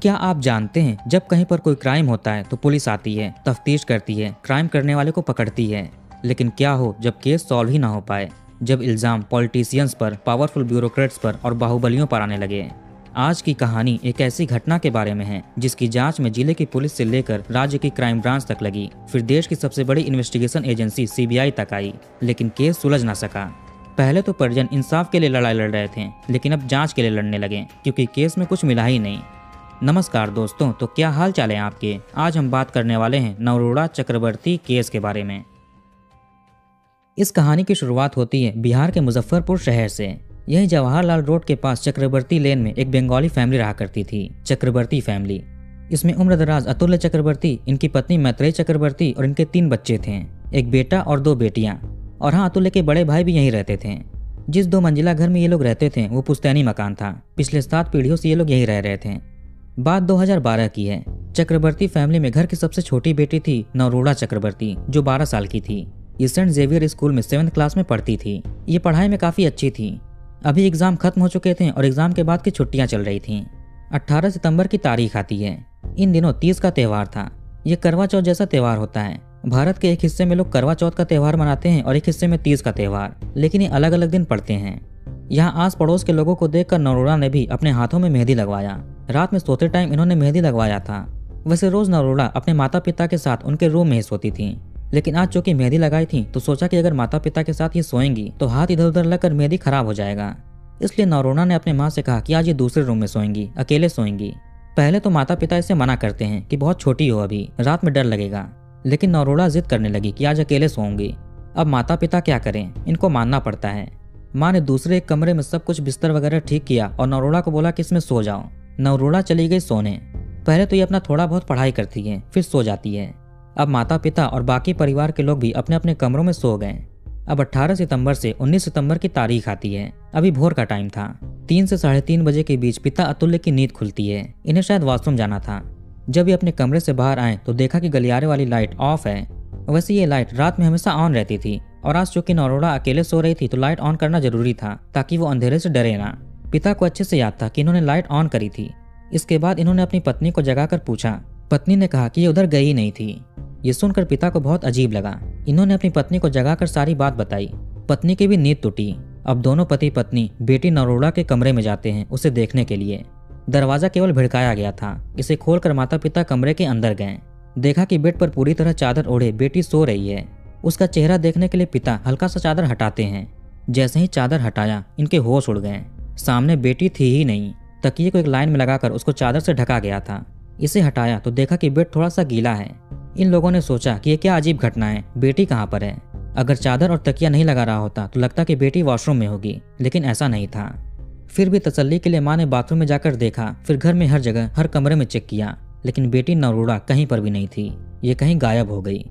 क्या आप जानते हैं जब कहीं पर कोई क्राइम होता है तो पुलिस आती है, तफ्तीश करती है, क्राइम करने वाले को पकड़ती है। लेकिन क्या हो जब केस सॉल्व ही ना हो पाए, जब इल्ज़ाम पॉलिटिशियंस पर, पावरफुल ब्यूरोक्रेट्स पर और बाहुबलियों पर आने लगे। आज की कहानी एक ऐसी घटना के बारे में है जिसकी जांच में जिले की पुलिस से लेकर राज्य की क्राइम ब्रांच तक लगी, फिर देश की सबसे बड़ी इन्वेस्टिगेशन एजेंसी CBI तक आई, लेकिन केस सुलझ ना सका। पहले तो परिजन इंसाफ के लिए लड़ाई लड़ रहे थे, लेकिन अब जांच के लिए लड़ने लगे क्योंकि केस में कुछ मिला ही नहीं। नमस्कार दोस्तों, तो क्या हाल चाल है आपके। आज हम बात करने वाले हैं नरोड़ा चक्रवर्ती केस के बारे में। इस कहानी की शुरुआत होती है बिहार के मुजफ्फरपुर शहर से। यही जवाहरलाल रोड के पास चक्रवर्ती लेन में एक बंगाली फैमिली रहा करती थी, चक्रवर्ती फैमिली। इसमें उम्रदराज अतुल्य चक्रवर्ती, इनकी पत्नी मैत्रेयी चक्रवर्ती और इनके 3 बच्चे थे, एक बेटा और 2 बेटियां। और हाँ, अतुल्य के बड़े भाई भी यहीं रहते थे। जिस 2 मंजिला घर में ये लोग रहते थे वो पुश्तैनी मकान था। पिछले 7 पीढ़ियों से ये लोग यहीं रह रहे थे। बात 2012 की है। चक्रवर्ती फैमिली में घर की सबसे छोटी बेटी थी नरोड़ा चक्रवर्ती, जो 12 साल की थी। ये सेंट जेवियर स्कूल में 7th क्लास में पढ़ती थी। ये पढ़ाई में काफ़ी अच्छी थी। अभी एग्ज़ाम खत्म हो चुके थे और एग्ज़ाम के बाद की छुट्टियां चल रही थीं। 18 सितंबर की तारीख आती है। इन दिनों तीज का त्यौहार था। ये करवा चौथ जैसा त्यौहार होता है। भारत के एक हिस्से में लोग करवा चौथ का त्यौहार मनाते हैं और एक हिस्से में तीज का त्यौहार, लेकिन ये अलग अलग दिन पड़ते हैं। यहाँ आस पड़ोस के लोगों को देखकर नरोड़ा ने भी अपने हाथों में मेहंदी लगवाया। रात में सोते टाइम इन्होंने मेहंदी लगवाया था। वैसे रोज नरोड़ा अपने माता पिता के साथ उनके रूम में ही सोती थी, लेकिन आज चूंकि मेहंदी लगाई थी तो सोचा कि अगर माता पिता के साथ ये सोएंगी तो हाथ इधर उधर लगकर मेहंदी खराब हो जाएगा। इसलिए नरोड़ा ने अपने माँ से कहा कि आज ये दूसरे रूम में सोएंगी, अकेले सोएंगी। पहले तो माता पिता इसे मना करते हैं कि बहुत छोटी हो, अभी रात में डर लगेगा, लेकिन नरोड़ा जिद करने लगी कि आज अकेले सोऊंगी। अब माता पिता क्या करें, इनको मानना पड़ता है। माँ ने दूसरे एक कमरे में सब कुछ बिस्तर वगैरह ठीक किया और नरोड़ा को बोला कि इसमें सो जाओ। नरोड़ा चली गई सोने। पहले तो ये अपना थोड़ा बहुत पढ़ाई करती है, फिर सो जाती है। अब माता पिता और बाकी परिवार के लोग भी अपने अपने कमरों में सो गए। अब 18 सितंबर से 19 सितंबर की तारीख आती है। अभी भोर का टाइम था। 3 से 3:30 बजे के बीच पिता अतुल्य की नींद खुलती है। इन्हें शायद वॉशरूम जाना था। जब ये अपने कमरे से बाहर आए तो देखा कि गलियारे वाली लाइट ऑफ है। वैसे ये लाइट रात में हमेशा ऑन रहती थी और आज चूंकि नरोड़ा अकेले सो रही थी तो लाइट ऑन करना जरूरी था ताकि वो अंधेरे से डरे ना। पिता को अच्छे से याद था कि इन्होंने लाइट ऑन करी थी। इसके बाद इन्होंने अपनी पत्नी को जगाकर पूछा। पत्नी ने कहा कि ये उधर गई नहीं थी। ये सुनकर पिता को बहुत अजीब लगा। इन्होंने अपनी पत्नी को जगाकर सारी बात बताई। पत्नी की भी नींद टूटी। अब दोनों पति पत्नी बेटी नरोड़ा के कमरे में जाते हैं उसे देखने के लिए। दरवाजा केवल भिड़काया गया था। इसे खोलकर माता पिता कमरे के अंदर गए। देखा कि बेड पर पूरी तरह चादर ओढ़े बेटी सो रही है। उसका चेहरा देखने के लिए पिता हल्का सा चादर हटाते हैं। जैसे ही चादर हटाया इनके होश उड़ गए। सामने बेटी थी ही नहीं। तकिए को एक लाइन में लगाकर उसको चादर से ढका गया था। इसे हटाया तो देखा कि बेड थोड़ा सा गीला है। इन लोगों ने सोचा कि ये क्या अजीब घटना है, बेटी कहाँ पर है। अगर चादर और तकिया नहीं लगा रहा होता तो लगता कि बेटी वॉशरूम में होगी, लेकिन ऐसा नहीं था। फिर भी तसल्ली के लिए माँ ने बाथरूम में जाकर देखा, फिर घर में हर जगह हर कमरे में चेक किया, लेकिन बेटी नरोड़ा कहीं पर भी नहीं थी। ये कहीं गायब हो गई।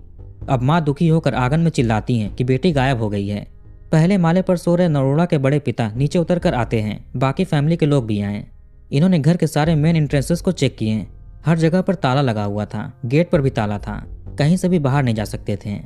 अब माँ दुखी होकर आंगन में चिल्लाती हैं कि बेटी गायब हो गई है। पहले माले पर सो रहे नरोड़ा के बड़े पिता नीचे उतर कर आते हैं। बाकी फैमिली के लोग भी आए। इन्होंने घर के सारे मेन एंट्रेंसेस को चेक किए। हर जगह पर ताला लगा हुआ था, गेट पर भी ताला था, कहीं से भी बाहर नहीं जा सकते थे।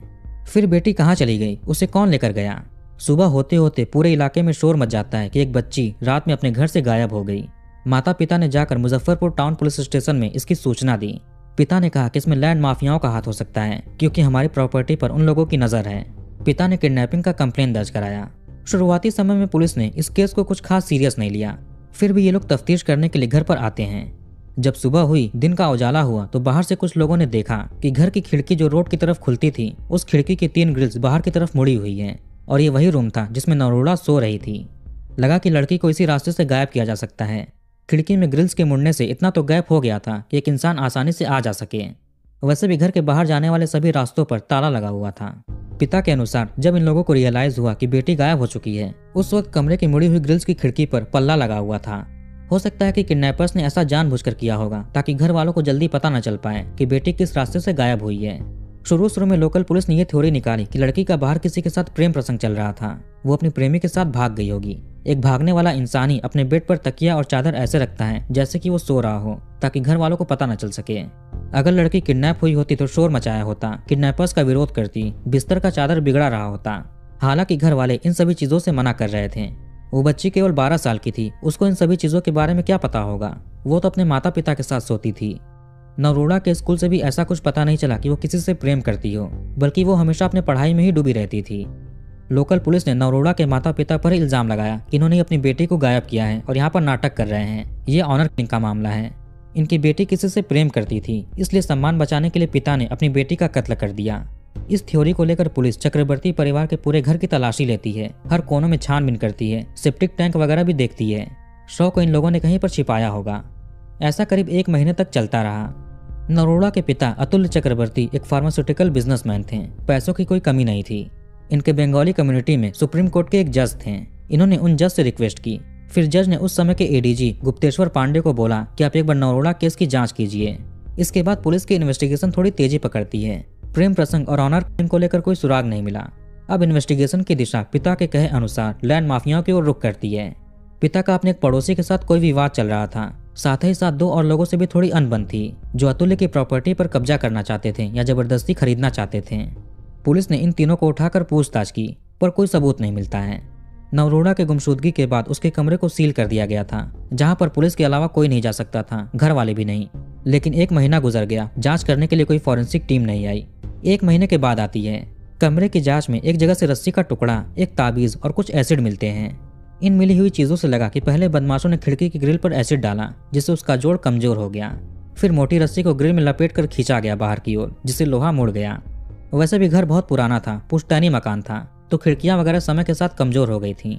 फिर बेटी कहाँ चली गई, उसे कौन लेकर गया। सुबह होते होते पूरे इलाके में शोर मच जाता है कि एक बच्ची रात में अपने घर से गायब हो गई। माता पिता ने जाकर मुजफ्फरपुर टाउन पुलिस स्टेशन में इसकी सूचना दी। पिता ने कहा कि इसमें लैंड माफियाओं का हाथ हो सकता है क्योंकि हमारी प्रॉपर्टी पर उन लोगों की नजर है। पिता ने किडनैपिंग का कंप्लेन दर्ज कराया। शुरुआती समय में पुलिस ने इस केस को कुछ खास सीरियस नहीं लिया। फिर भी ये लोग तफ्तीश करने के लिए घर पर आते हैं। जब सुबह हुई, दिन का उजाला हुआ तो बाहर से कुछ लोगों ने देखा कि घर की खिड़की जो रोड की तरफ खुलती थी, उस खिड़की की 3 ग्रिल्स बाहर की तरफ मुड़ी हुई है और ये वही रूम था जिसमें नरोड़ा सो रही थी। लगा कि लड़की को इसी रास्ते से गायब किया जा सकता है। खिड़की में ग्रिल्स के मुड़ने से इतना तो गैप हो गया था कि एक इंसान आसानी से आ जा सके। वैसे भी घर के बाहर जाने वाले सभी रास्तों पर ताला लगा हुआ था। पिता के अनुसार जब इन लोगों को रियलाइज हुआ कि बेटी गायब हो चुकी है, उस वक्त कमरे की मुड़ी हुई ग्रिल्स की खिड़की पर पल्ला लगा हुआ था। हो सकता है कि किडनैपर्स ने ऐसा जानबूझकर किया होगा ताकि घर वालों को जल्दी पता न चल पाए कि बेटी किस रास्ते से गायब हुई है। शुरू में लोकल पुलिस ने यह थ्योरी निकाली कि लड़की का बाहर किसी के साथ प्रेम प्रसंग चल रहा था। वो अपनी प्रेमी के साथ भाग गई होगी। एक भागने वाला इंसान ही अपने बेड पर तकिया और चादर ऐसे रखता है जैसे कि वो सो रहा हो, ताकि घर वालों को पता न चल सके। अगर लड़की किडनैप हुई होती तो शोर मचाया होता, किडनैपर्स का विरोध करती, बिस्तर का चादर बिगड़ा रहा होता। हालांकि घर वाले इन सभी चीजों से मना कर रहे थे। वो बच्ची केवल 12 साल की थी, उसको इन सभी चीज़ों के बारे में क्या पता होगा। वो तो अपने माता पिता के साथ सोती थी। नरोड़ा के स्कूल से भी ऐसा कुछ पता नहीं चला कि वो किसी से प्रेम करती हो, बल्कि वो हमेशा अपने पढ़ाई में ही डूबी रहती थी। लोकल पुलिस ने नरोड़ा के माता पिता पर इल्ज़ाम लगाया कि इन्होंने अपनी बेटी को गायब किया है और यहाँ पर नाटक कर रहे हैं। ये ऑनर किलिंग का मामला है। इनकी बेटी किसी से प्रेम करती थी, इसलिए सम्मान बचाने के लिए पिता ने अपनी बेटी का कत्ल कर दिया। इस थ्योरी को लेकर पुलिस चक्रवर्ती परिवार के पूरे घर की तलाशी लेती है, हर कोनों में छानबीन करती है, सेप्टिक टैंक वगैरह भी देखती है। शव को इन लोगों ने कहीं पर छिपाया होगा। ऐसा करीब 1 महीने तक चलता रहा। नरोड़ा के पिता अतुल्य चक्रवर्ती एक फार्मास्यूटिकल बिजनेसमैन थे। पैसों की कोई कमी नहीं थी। इनके बंगाली कम्युनिटी में सुप्रीम कोर्ट के एक जज थे। इन्होंने उन जज से रिक्वेस्ट की। फिर जज ने उस समय के एडीजी गुप्तेश्वर पांडे को बोला कि आप एक बार नरोड़ा केस की जांच कीजिए। इसके बाद पुलिस की इन्वेस्टिगेशन थोड़ी तेजी पकड़ती है। प्रेम प्रसंग और ऑनर क्लेम को लेकर कोई सुराग नहीं मिला। अब इन्वेस्टिगेशन की दिशा पिता के कहे अनुसार लैंड माफियाओं की ओर रुख करती है। पिता का अपने एक पड़ोसी के साथ कोई विवाद चल रहा था। साथ ही साथ 2 और लोगों से भी थोड़ी अनबन थी, जो अतुल्य की प्रॉपर्टी पर कब्जा करना चाहते थे या जबरदस्ती खरीदना चाहते थे। पुलिस ने इन तीनों को उठाकर पूछताछ की, पर कोई सबूत नहीं मिलता है। नरोड़ा के गुमशुदगी के बाद उसके कमरे को सील कर दिया गया था, जहां पर पुलिस के अलावा कोई नहीं जा सकता था, घर वाले भी नहीं। लेकिन 1 महीना गुजर गया, जांच करने के लिए कोई फॉरेंसिक टीम नहीं आई। 1 महीने के बाद आती है। कमरे की जांच में एक जगह से रस्सी का टुकड़ा, एक ताबीज और कुछ एसिड मिलते हैं। इन मिली हुई चीजों से लगा कि पहले बदमाशों ने खिड़की की ग्रिल पर एसिड डाला, जिससे उसका जोड़ कमजोर हो गया। फिर मोटी रस्सी को ग्रिल में लपेटकर खींचा गया बाहर की ओर, जिससे लोहा मुड़ गया। वैसे भी घर बहुत पुराना था, पुश्तैनी मकान था, तो खिड़कियां वगैरह समय के साथ कमजोर हो गई थीं।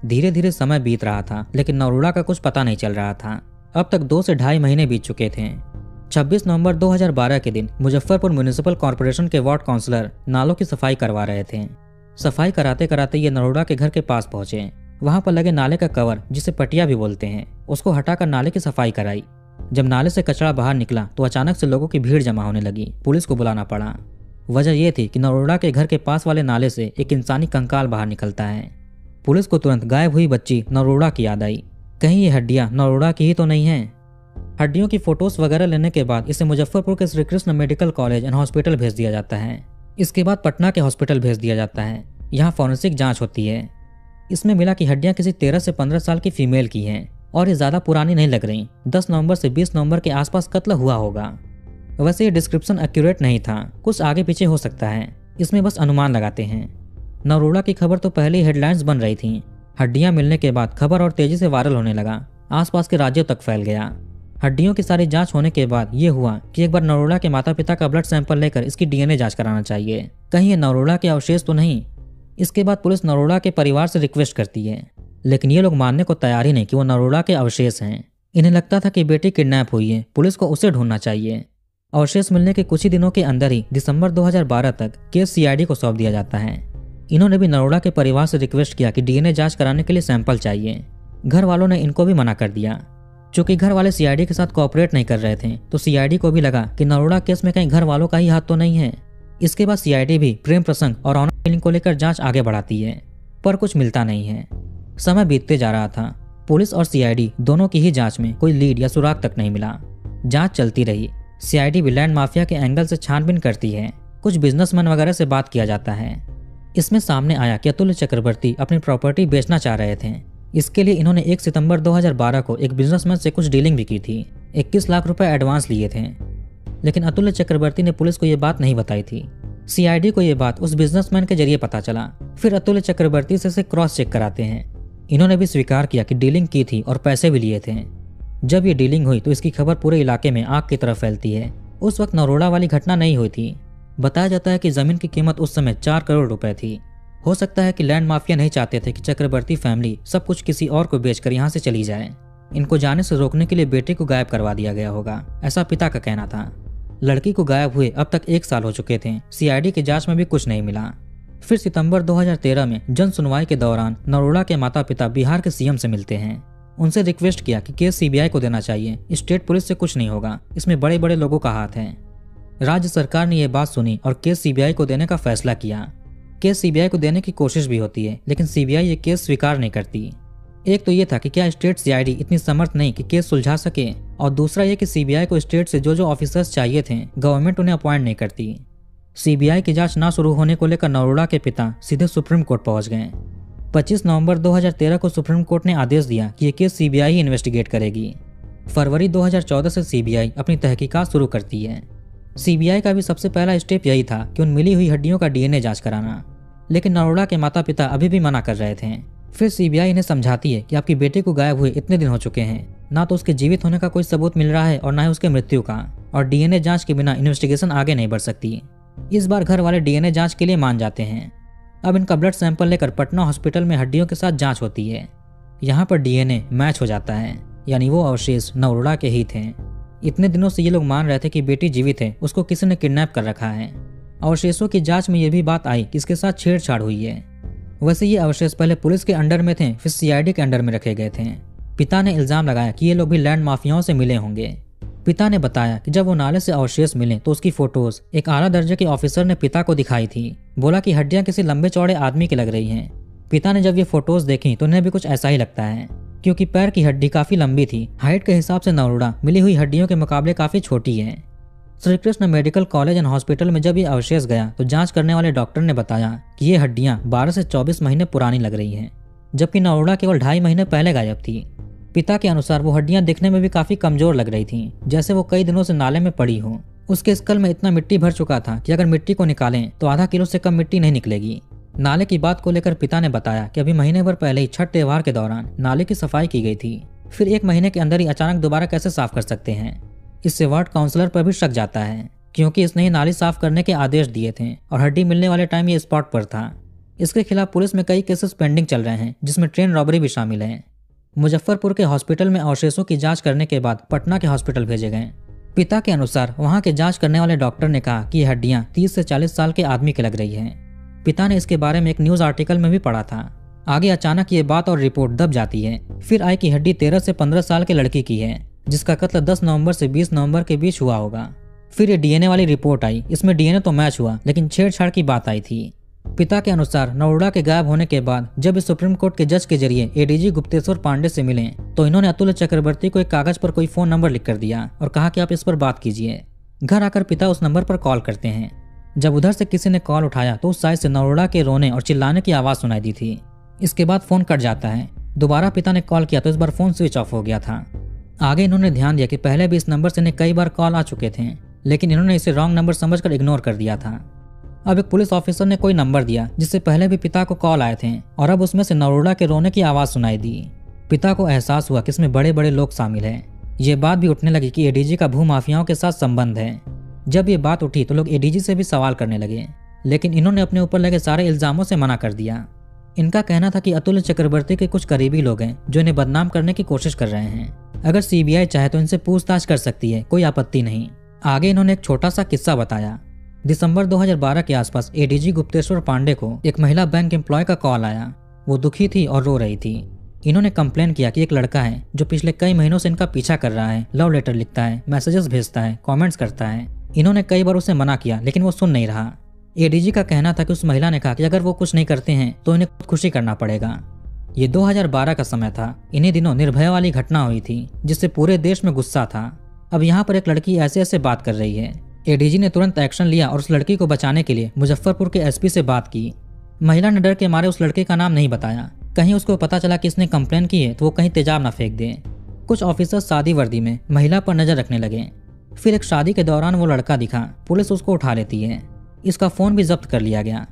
धीरे धीरे समय बीत रहा था, लेकिन नरोड़ा का कुछ पता नहीं चल रहा था। अब तक 2 से ढाई महीने बीत चुके थे। 26 नवंबर 2012 के दिन मुजफ्फरपुर म्युनिसिपल कॉर्पोरेशन के वार्ड काउंसलर नालों की सफाई करवा रहे थे। सफाई कराते कराते ये नरोड़ा के घर के पास पहुंचे। वहां पर लगे नाले का कवर, जिसे पटिया भी बोलते हैं, उसको हटाकर नाले की सफाई कराई। जब नाले से कचरा बाहर निकला तो अचानक से लोगों की भीड़ जमा होने लगी। पुलिस को बुलाना पड़ा। वजह यह थी कि नरोड़ा के घर के पास वाले नाले से एक इंसानी कंकाल बाहर निकलता है। पुलिस को तुरंत गायब हुई बच्ची नरोड़ा की याद आई। कहीं ये हड्डियां नरोड़ा की ही तो नहीं हैं। हड्डियों की फोटोज वगैरह लेने के बाद इसे मुजफ्फरपुर के Shri Krishna medical college and hospital भेज दिया जाता है। इसके बाद पटना के हॉस्पिटल भेज दिया जाता है। यहाँ फॉरेंसिक जांच होती है। इसमें मिला कि हड्डियां किसी 13 से 15 साल की फीमेल की हैं और ये ज्यादा पुरानी नहीं लग रही। 10 नवंबर से 20 नवंबर के आसपास कत्ल हुआ होगा। वैसे ये डिस्क्रिप्शन एक्यूरेट नहीं था, कुछ आगे पीछे हो सकता है, इसमें बस अनुमान लगाते हैं। नरोड़ा की खबर तो पहले ही हेडलाइंस बन रही थी। हड्डियां मिलने के बाद खबर और तेजी से वायरल होने लगा, आसपास के राज्यों तक फैल गया। हड्डियों की सारी जांच होने के बाद ये हुआ कि एक बार नरोड़ा के माता पिता का ब्लड सैंपल लेकर इसकी डीएनए जांच कराना चाहिए, कहीं ये नरोड़ा के अवशेष तो नहीं। इसके बाद पुलिस नरोड़ा के परिवार से रिक्वेस्ट करती है, लेकिन ये लोग मानने को तैयार ही नहीं कि वो नरोड़ा के अवशेष हैं। इन्हें लगता था कि बेटी किडनैप हुई है, पुलिस को उसे ढूंढना चाहिए। अवशेष मिलने के कुछ ही दिनों के अंदर ही दिसंबर 2012 तक केस सीआईडी को सौंप दिया जाता है। इन्होंने भी नरोड़ा के परिवार से रिक्वेस्ट किया कि डीएनए जांच कराने के लिए सैंपल चाहिए। घर वालों ने इनको भी मना कर दिया। चूंकि घर वाले सीआईडी के साथ कोऑपरेट नहीं कर रहे थे, तो सीआईडी को भी लगा कि नरोड़ा केस में कहीं घर वालों का ही हाथ तो नहीं है। इसके बाद सीआईडी भी प्रेम प्रसंग और ऑनर किलिंग को लेकर जांच आगे बढ़ाती है, पर कुछ मिलता नहीं है। समय बीतते जा रहा था। पुलिस और सीआईडी दोनों की ही जांच में कोई लीड या सुराग तक नहीं मिला। जांच चलती रही। सीआईडी भी लैंड माफिया के एंगल से छानबीन करती है। कुछ बिजनेसमैन वगैरह से बात किया जाता है। इसमें सामने आया कि अतुल्य चक्रवर्ती अपनी प्रॉपर्टी बेचना चाह रहे थे। इसके लिए इन्होंने 1 सितंबर 2012 को एक बिजनेसमैन से कुछ डीलिंग भी की थी। 21 लाख रुपए एडवांस लिए थे, लेकिन अतुल्य चक्रवर्ती ने पुलिस को यह बात नहीं बताई थी। सीआईडी को यह बात उस बिजनेसमैन के जरिए पता चला। फिर अतुल्य चक्रवर्ती से क्रॉस चेक कराते हैं। इन्होंने भी स्वीकार किया कि डीलिंग की थी और पैसे भी लिए थे। जब ये डीलिंग हुई तो इसकी खबर पूरे इलाके में आग की तरह फैलती है। उस वक्त नरोड़ा वाली घटना नहीं हुई थी। बताया जाता है कि जमीन की कीमत उस समय 4 करोड़ रुपए थी। हो सकता है कि लैंड माफिया नहीं चाहते थे कि चक्रवर्ती फैमिली सब कुछ किसी और को बेचकर यहाँ से चली जाए। इनको जाने से रोकने के लिए बेटे को गायब करवा दिया गया होगा, ऐसा पिता का कहना था। लड़की को गायब हुए अब तक 1 साल हो चुके थे। सीआईडी की जांच में भी कुछ नहीं मिला। फिर सितंबर 2013 में जन सुनवाई के दौरान नरोड़ा के माता पिता बिहार के सीएम से मिलते हैं। उनसे रिक्वेस्ट किया कि केस सीबीआई को देना चाहिए, स्टेट पुलिस से कुछ नहीं होगा, इसमें बड़े बड़े लोगों का हाथ है। राज्य सरकार ने यह बात सुनी और केस सीबीआई को देने का फैसला किया। केस सीबीआई को देने की कोशिश भी होती है, लेकिन सीबीआई ये केस स्वीकार नहीं करती। एक तो ये था कि क्या स्टेट सीआईडी इतनी समर्थ नहीं कि केस सुलझा सके, और दूसरा ये कि सीबीआई को स्टेट से जो ऑफिसर्स चाहिए थे गवर्नमेंट उन्हें अपॉइंट नहीं करती। सीबीआई की जांच ना शुरू होने को लेकर नरोड़ा के पिता सीधे सुप्रीम कोर्ट पहुंच गए। 25 नवंबर 2013 को सुप्रीम कोर्ट ने आदेश दिया कि ये केस सीबीआई ही इन्वेस्टिगेट करेगी। फरवरी 2014 से सीबीआई अपनी तहकीकात शुरू करती है। सीबीआई का भी सबसे पहला स्टेप यही था कि उन मिली हुई हड्डियों का डीएनए जांच कराना, लेकिन नरोड़ा के माता पिता अभी भी मना कर रहे थे। फिर सीबीआई इन्हें समझाती है कि आपकी बेटी को गायब हुए इतने दिन हो चुके हैं, ना तो उसके जीवित होने का कोई सबूत मिल रहा है और ना ही उसके मृत्यु का, और डीएनए जांच के बिना इन्वेस्टिगेशन आगे नहीं बढ़ सकती। इस बार घर वाले डीएनए जांच के लिए मान जाते हैं। अब इनका ब्लड सैंपल लेकर पटना हॉस्पिटल में हड्डियों के साथ जांच होती है। यहाँ पर डीएनए मैच हो जाता है, यानी वो अवशेष नरोड़ा के ही थे। इतने दिनों से ये लोग मान रहे थे कि बेटी जीवित है, उसको किसी ने किडनैप कर रखा है। अवशेषों की जांच में यह भी बात आई कि इसके साथ छेड़छाड़ हुई है। वैसे ये अवशेष पहले पुलिस के अंडर में थे, फिर सीआईडी के अंडर में रखे गए थे। पिता ने इल्जाम लगाया कि ये लोग भी लैंड माफियाओं से मिले होंगे। पिता ने बताया कि जब वो नाले से अवशेष मिले तो उसकी फोटोज एक आला दर्जे के ऑफिसर ने पिता को दिखाई थी। बोला कि हड्डियां किसी लंबे चौड़े आदमी की लग रही हैं। पिता ने जब ये फोटोज देखी तो उन्हें भी कुछ ऐसा ही लगता है, क्योंकि पैर की हड्डी काफी लंबी थी। हाइट के हिसाब से नरोड़ा मिली हुई हड्डियों के मुकाबले काफी छोटी है। Shri Krishna medical college and hospital में जब ये अवशेष गया तो जांच करने वाले डॉक्टर ने बताया कि ये हड्डियां 12 से 24 महीने पुरानी लग रही हैं, जबकि नरोड़ा केवल 2.5 महीने पहले गायब थी। पिता के अनुसार वो हड्डियां दिखने में भी काफी कमजोर लग रही थीं, जैसे वो कई दिनों से नाले में पड़ी हो। उसके स्कल में इतना मिट्टी भर चुका था कि अगर मिट्टी को निकालें तो आधा किलो से कम मिट्टी नहीं निकलेगी। नाले की बात को लेकर पिता ने बताया कि अभी महीने भर पहले ही छठ त्योहार के दौरान नाले की सफाई की गई थी, फिर 1 महीने के अंदर ही अचानक दोबारा कैसे साफ कर सकते हैं। इससे वार्ड काउंसलर पर भी शक जाता है, क्योंकि इसने ही नाली साफ करने के आदेश दिए थे और हड्डी मिलने वाले टाइम ये स्पॉट पर था। इसके खिलाफ पुलिस में कई केसेस पेंडिंग चल रहे हैं, जिसमें ट्रेन रॉबरी भी शामिल है। मुजफ्फरपुर के हॉस्पिटल में अवशेषों की जांच करने के बाद पटना के हॉस्पिटल भेजे गए। पिता के अनुसार वहां के जांच करने वाले डॉक्टर ने कहा कि ये हड्डियां 30 से 40 साल के आदमी की लग रही हैं। पिता ने इसके बारे में एक न्यूज आर्टिकल में भी पढ़ा था। आगे अचानक ये बात और रिपोर्ट दब जाती है। फिर आई कि हड्डी 13 से 15 साल के लड़की की है, जिसका कत्ल 10 नवंबर से 20 नवंबर के बीच हुआ होगा। फिर ये डीएनए वाली रिपोर्ट आई। इसमें डीएनए तो मैच हुआ, लेकिन छेड़छाड़ की बात आई थी। पिता के अनुसार नरोड़ा के गायब होने के बाद जब इस सुप्रीम कोर्ट के जज के जरिए एडीजी गुप्तेश्वर पांडे से मिले तो इन्होंने अतुल चक्रवर्ती को एक कागज पर कोई फोन नंबर लिख कर दिया और कहा कि आप इस पर बात कीजिए। घर आकर पिता उस नंबर पर कॉल करते हैं। जब उधर से किसी ने कॉल उठाया तो उस साइड से नरोड़ा के रोने और चिल्लाने की आवाज सुनाई दी थी। इसके बाद फोन कट जाता है। दोबारा पिता ने कॉल किया तो इस बार फोन स्विच ऑफ हो गया था। आगे इन्होंने ध्यान दिया कि पहले भी इस नंबर से इन्हें कई बार कॉल आ चुके थे, लेकिन इन्होंने इसे रॉन्ग नंबर समझकर इग्नोर कर दिया था। अब एक पुलिस ऑफिसर ने कोई नंबर दिया जिससे पहले भी पिता को कॉल आए थे और अब उसमें से नरोड़ा के रोने की आवाज सुनाई दी। पिता को एहसास हुआ कि इसमें बड़े बड़े लोग शामिल हैं। ये बात भी उठने लगी कि एडीजी का भूमाफियाओं के साथ संबंध है। जब ये बात उठी तो लोग एडीजी से भी सवाल करने लगे, लेकिन इन्होंने अपने ऊपर लगे सारे इल्जामों से मना कर दिया। इनका कहना था कि अतुल चक्रवर्ती के कुछ करीबी लोग हैं जो इन्हें बदनाम करने की कोशिश कर रहे हैं। अगर सीबीआई चाहे तो इनसे पूछताछ कर सकती है, कोई आपत्ति नहीं। आगे इन्होंने एक छोटा सा किस्सा बताया। दिसंबर 2012 के आसपास एडीजी गुप्तेश्वर पांडे को एक महिला बैंक एम्प्लॉय का कॉल आया। वो दुखी थी और रो रही थी। इन्होंने कंप्लेन किया कि एक लड़का है जो पिछले कई महीनों से इनका पीछा कर रहा है, लव लेटर लिखता है, मैसेजेस भेजता है, कमेंट्स करता है। इन्होंने कई बार उसे मना किया, लेकिन वो सुन नहीं रहा। एडीजी का कहना था कि उस महिला ने कहा कि अगर वो कुछ नहीं करते हैं तो इन्हें खुदकुशी करना पड़ेगा। ये 2012 का समय था। इन्हीं दिनों निर्भया वाली घटना हुई थी, जिससे पूरे देश में गुस्सा था। अब यहाँ पर एक लड़की ऐसे ऐसे बात कर रही है। एडीजी ने तुरंत एक्शन लिया और उस लड़की को बचाने के लिए मुजफ्फरपुर के एसपी से बात की। महिला ने डर के मारे उस लड़के का नाम नहीं बताया। कहीं उसको पता चला कि इसने कंप्लेन की है तो वो कहीं तेजाब ना फेंक दे। कुछ ऑफिसर सादी वर्दी में महिला पर नजर रखने लगे। फिर एक शादी के दौरान वो लड़का दिखा। पुलिस उसको उठा लेती है। इसका फोन भी जब्त कर लिया गया।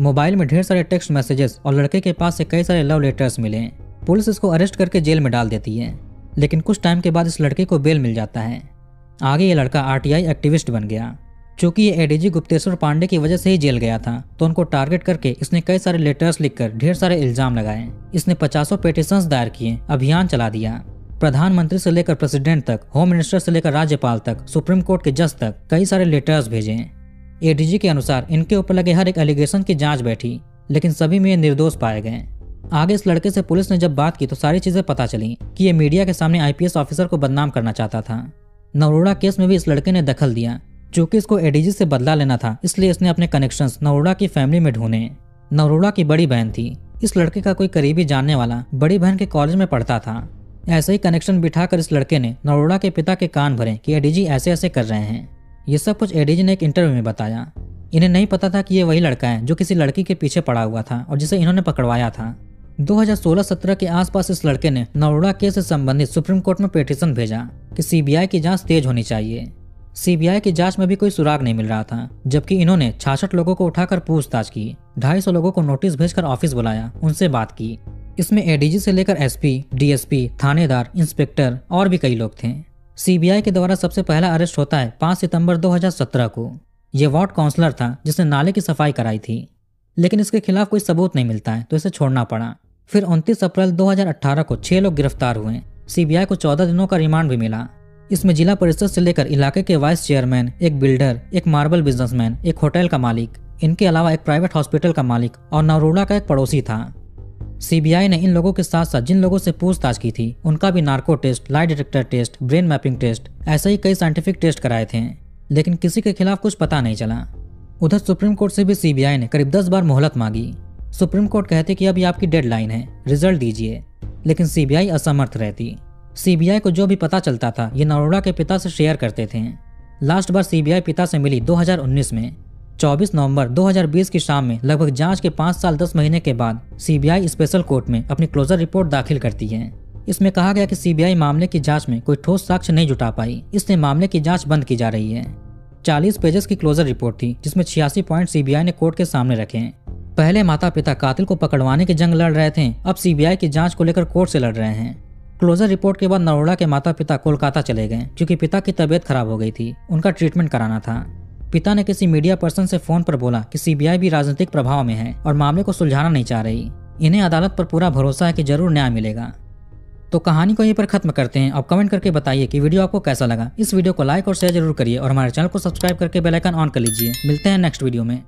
मोबाइल में ढेर सारे टेक्स्ट मैसेजेस और लड़के के पास से कई सारे लव लेटर्स मिले। पुलिस इसको अरेस्ट करके जेल में डाल देती है, लेकिन कुछ टाइम के बाद इस लड़के को बेल मिल जाता है। आगे ये लड़का आरटीआई एक्टिविस्ट बन गया। चूंकि ये एडीजी गुप्तेश्वर पांडे की वजह से ही जेल गया था, तो उनको टारगेट करके इसने कई सारे लेटर्स लिखकर ढेर सारे इल्जाम लगाए। इसने 50 पिटीशंस दायर किए, अभियान चला दिया। प्रधानमंत्री से लेकर प्रेसिडेंट तक, होम मिनिस्टर से लेकर राज्यपाल तक, सुप्रीम कोर्ट के जज तक कई सारे लेटर्स भेजे। एडीजी के अनुसार इनके ऊपर लगे हर एक एलिगेशन की जांच बैठी, लेकिन सभी में निर्दोष पाए गए। आगे इस लड़के से पुलिस ने जब बात की तो सारी चीजें पता चली कि ये मीडिया के सामने आईपीएस ऑफिसर को बदनाम करना चाहता था। नरोड़ा केस में भी इस लड़के ने दखल दिया। चूंकि इसको एडीजी से बदला लेना था, इसलिए इसने अपने कनेक्शंस नरोड़ा की फैमिली में ढूंढे। नरोड़ा की बड़ी बहन थी। इस लड़के का कोई करीबी जानने वाला बड़ी बहन के कॉलेज में पढ़ता था। ऐसे ही कनेक्शन बिठाकर इस लड़के ने नरोड़ा के पिता के कान भरे कि एडीजी ऐसे ऐसे कर रहे हैं। ये सब कुछ एडीजी ने एक इंटरव्यू में बताया। इन्हें नहीं पता था कि ये वही लड़का है जो किसी लड़की के पीछे पड़ा हुआ था और जिसे इन्होंने पकड़वाया था। 2016-17 के आसपास इस लड़के ने नरोड़ा केस से संबंधित सुप्रीम कोर्ट में पिटीशन भेजा कि सीबीआई की जांच तेज होनी चाहिए। सीबीआई की जांच में भी कोई सुराग नहीं मिल रहा था, जबकि इन्होंने 66 लोगों को उठाकर पूछताछ की, 250 लोगों को नोटिस भेजकर ऑफिस बुलाया, उनसे बात की। इसमें एडीजी से लेकर एसपी, डीएसपी, थानेदार, इंस्पेक्टर और भी कई लोग थे। सीबीआई के द्वारा सबसे पहला अरेस्ट होता है 5 सितंबर 2017 को। ये वार्ड काउंसलर था जिसने नाले की सफाई कराई थी, लेकिन इसके खिलाफ कोई सबूत नहीं मिलता है तो इसे छोड़ना पड़ा। फिर 29 अप्रैल 2018 को 6 लोग गिरफ्तार हुए। सीबीआई को 14 दिनों का रिमांड भी मिला। इसमें जिला परिषद से लेकर इलाके के वाइस चेयरमैन, एक बिल्डर, एक मार्बल बिजनेसमैन, एक होटल का मालिक, इनके अलावा एक प्राइवेट हॉस्पिटल का मालिक और नरोड़ा का एक पड़ोसी था। सीबीआई ने इन लोगों के साथ साथ जिन लोगों से पूछताछ की थी उनका भी narco test, lie detector test, brain mapping test, ऐसे ही कई साइंटिफिक टेस्ट कराए थे, लेकिन किसी के खिलाफ कुछ पता नहीं चला। उधर सुप्रीम कोर्ट से भी सीबीआई ने करीब 10 बार मोहलत मांगी। सुप्रीम कोर्ट कहती कि अभी आपकी डेडलाइन है, रिजल्ट दीजिए, लेकिन सीबीआई असमर्थ रहती। सीबीआई को जो भी पता चलता था ये नरोड़ा के पिता से शेयर करते थे। लास्ट बार सीबीआई पिता से मिली 2019 में। 24 नवंबर 2020 की शाम में लगभग जांच के 5 साल 10 महीने के बाद सीबीआई स्पेशल कोर्ट में अपनी क्लोजर रिपोर्ट दाखिल करती है। इसमें कहा गया कि सीबीआई मामले की जांच में कोई ठोस साक्ष्य नहीं जुटा पाई, इसलिए मामले की जांच बंद की जा रही है। 40 पेजेस की क्लोजर रिपोर्ट थी जिसमें 86 पॉइंट सीबीआई ने कोर्ट के सामने रखे हैं। पहले माता पिता कातिल को पकड़वाने की जंग लड़ रहे थे, अब सीबीआई की जांच को लेकर कोर्ट से लड़ रहे हैं। क्लोजर रिपोर्ट के बाद नरोड़ा के माता पिता कोलकाता चले गए क्योंकि पिता की तबीयत खराब हो गई थी, उनका ट्रीटमेंट कराना था। पिता ने किसी मीडिया पर्सन से फोन पर बोला कि सीबीआई भी राजनीतिक प्रभाव में है और मामले को सुलझाना नहीं चाह रही। इन्हें अदालत पर पूरा भरोसा है कि जरूर न्याय मिलेगा। तो कहानी को यहीं पर खत्म करते हैं। अब कमेंट करके बताइए कि वीडियो आपको कैसा लगा। इस वीडियो को लाइक और शेयर जरूर करिए और हमारे चैनल को सब्सक्राइब करके बेल आइकन ऑन कर लीजिए। मिलते हैं नेक्स्ट वीडियो में।